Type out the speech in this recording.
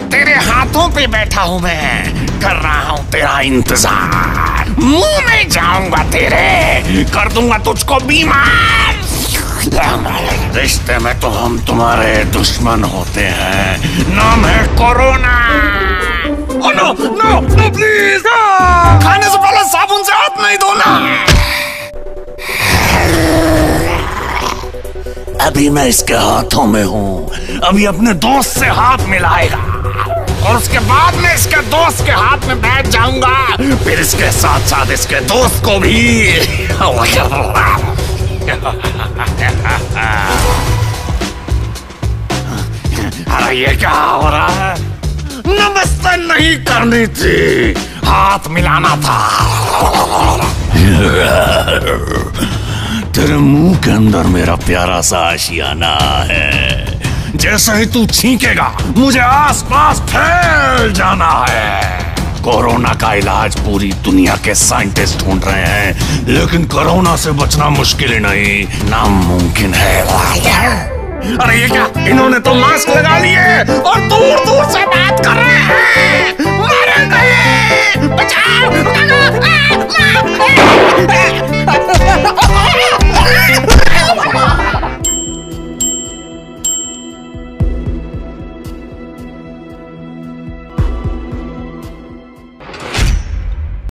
तेरे हाथों पे बैठा हूँ मैं, कर रहा हूँ तेरा इंतजार। मुंह में जाऊंगा तेरे, कर दूंगा तुझको बीमार। रिश्ते में तो हम तुम्हारे दुश्मन होते हैं, नाम है corona. Oh no, no, no, please! खाने से पहले साबुन से हाथ नहीं धोना। अभी मैं इसके हाथों में हूँ, अभी अपने दोस्त से हाथ मिलाएगा और उसके बाद में इसके दोस्त के हाथ में बैठ जाऊंगा, फिर इसके साथ साथ इसके दोस्त को भी। अरे ये क्या हो रहा है? नमस्ते नहीं करनी थी, हाथ मिलाना था। तेरे मुंह के अंदर मेरा प्यारा सा आशियाना है, जैसे ही तू छींकेगा मुझे आसपास फैल जाना है। कोरोना का इलाज पूरी दुनिया के साइंटिस्ट ढूंढ रहे हैं, लेकिन कोरोना से बचना मुश्किल ही नहीं, नामुमकिन है। अरे ये क्या, इन्होंने तो मास्क लगा लिए और